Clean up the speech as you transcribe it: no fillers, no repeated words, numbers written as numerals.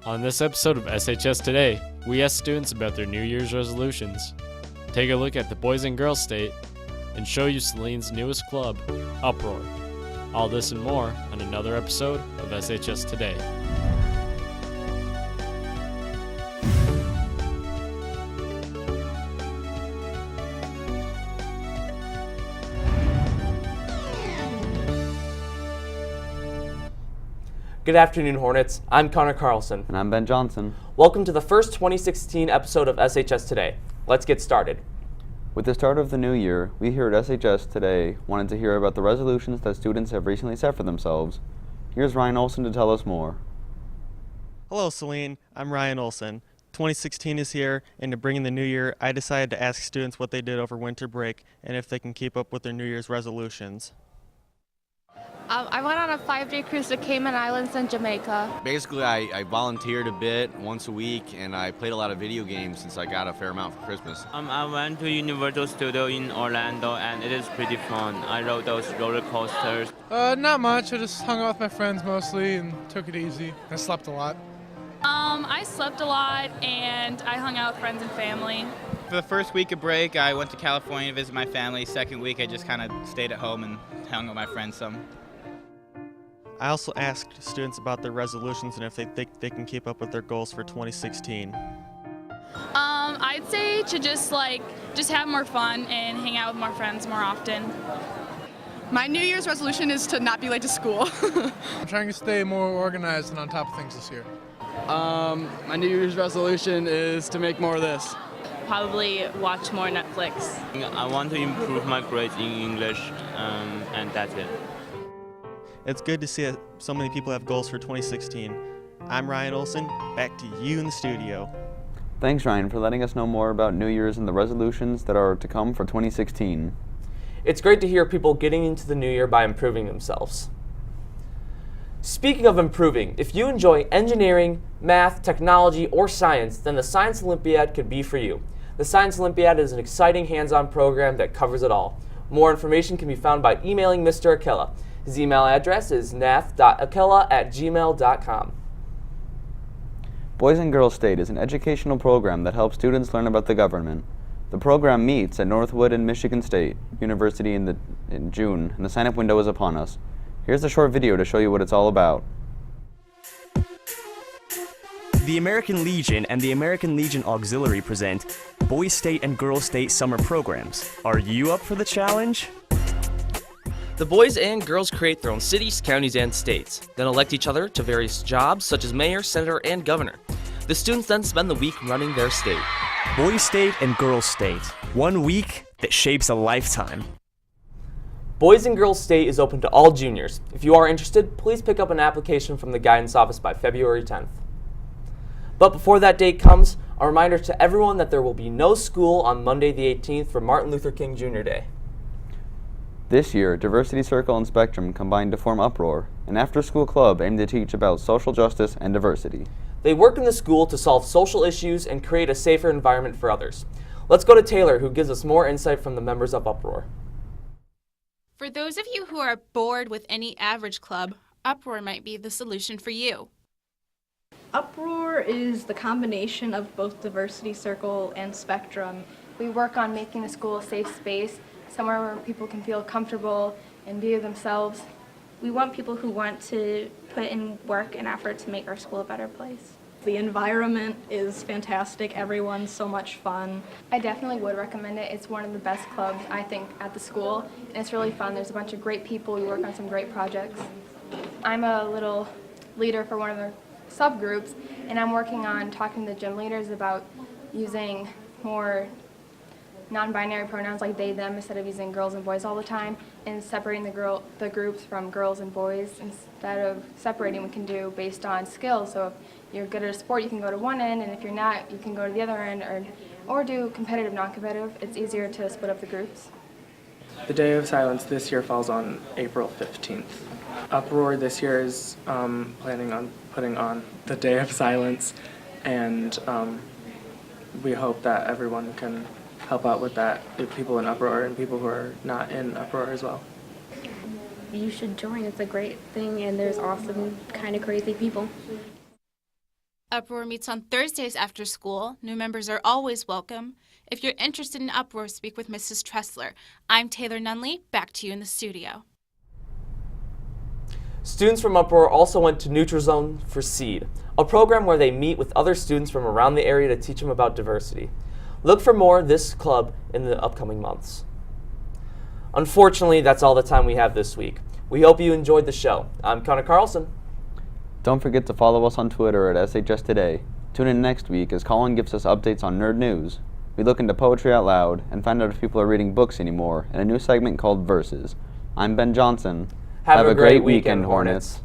On this episode of SHS Today, we ask students about their New Year's resolutions, take a look at the Boys and Girls State, and show you Saline's newest club, Uproar. All this and more on another episode of SHS Today. Good afternoon, Hornets. I'm Connor Carlson. And I'm Ben Johnson. Welcome to the first 2016 episode of SHS Today. Let's get started. With the start of the new year, we here at SHS Today wanted to hear about the resolutions that students have recently set for themselves. Here's Ryan Olson to tell us more. Hello, Saline. I'm Ryan Olson. 2016 is here, and to bring in the new year, I decided to ask students what they did over winter break and if they can keep up with their New Year's resolutions. I went on a 5-day cruise to Cayman Islands and Jamaica. Basically, I volunteered a bit once a week, and I played a lot of video games since I got a fair amount for Christmas. I went to Universal Studio in Orlando, and it is pretty fun. I rode those roller coasters. Not much. I just hung out with my friends mostly and took it easy. I slept a lot. I slept a lot, and I hung out with friends and family. For the first week of break, I went to California to visit my family. Second week, I just kind of stayed at home and hung with my friends some. I also asked students about their resolutions and if they think they can keep up with their goals for 2016. I'd say to just have more fun and hang out with more friends more often. My New Year's resolution is to not be late to school. I'm trying to stay more organized and on top of things this year. My New Year's resolution is to make more of this. Probably watch more Netflix. I want to improve my grades in English, and that's it. It's good to see that so many people have goals for 2016. I'm Ryan Olson. Back to you in the studio. Thanks, Ryan, for letting us know more about New Year's and the resolutions that are to come for 2016. It's great to hear people getting into the new year by improving themselves. Speaking of improving, if you enjoy engineering, math, technology, or science, then the Science Olympiad could be for you. The Science Olympiad is an exciting hands-on program that covers it all. More information can be found by emailing Mr. Akilla. His email address is nath.akilla@gmail.com. Boys and Girls State is an educational program that helps students learn about the government. The program meets at Northwood and Michigan State University in June, and the sign-up window is upon us. Here's a short video to show you what it's all about. The American Legion and the American Legion Auxiliary present Boys State and Girls State summer programs. Are you up for the challenge? The boys and girls create their own cities, counties, and states, then elect each other to various jobs such as mayor, senator, and governor. The students then spend the week running their state. Boys State and Girls State. 1 week that shapes a lifetime. Boys and Girls State is open to all juniors. If you are interested, please pick up an application from the guidance office by February 10th. But before that date comes, a reminder to everyone that there will be no school on Monday the 18th for Martin Luther King Jr. Day. This year, Diversity Circle and Spectrum combined to form Uproar, an after-school club aimed to teach about social justice and diversity. They work in the school to solve social issues and create a safer environment for others. Let's go to Taylor, who gives us more insight from the members of Uproar. For those of you who are bored with any average club, Uproar might be the solution for you. Uproar is the combination of both Diversity Circle and Spectrum. We work on making the school a safe space, somewhere where people can feel comfortable and be themselves. We want people who want to put in work and effort to make our school a better place. The environment is fantastic. Everyone's so much fun. I definitely would recommend it. It's one of the best clubs, I think, at the school. And it's really fun. There's a bunch of great people. We work on some great projects. I'm a little leader for one of the subgroups, and I'm working on talking to the gym leaders about using more non-binary pronouns like they, them, instead of using girls and boys all the time, and separating the groups from girls and boys. Instead of separating, we can do based on skills. So if you're good at a sport, you can go to one end, and if you're not, you can go to the other end, or do competitive, non-competitive. It's easier to split up the groups. The Day of Silence this year falls on April 15th. Uproar this year is planning on putting on the Day of Silence, and we hope that everyone can help out with that, people in Uproar and people who are not in Uproar as well. You should join. It's a great thing, and there's awesome, kind of crazy people. Uproar meets on Thursdays after school. New members are always welcome. If you're interested in Uproar, speak with Mrs. Tressler. I'm Taylor Nunley. Back to you in the studio. Students from Uproar also went to NutriZone for Seed, a program where they meet with other students from around the area to teach them about diversity. Look for more of this club in the upcoming months. Unfortunately, that's all the time we have this week. We hope you enjoyed the show. I'm Connor Carlson. Don't forget to follow us on Twitter at SHS Today. Tune in next week as Colin gives us updates on nerd news. We look into poetry out loud and find out if people are reading books anymore in a new segment called Verses. I'm Ben Johnson. Have a great weekend, Hornets.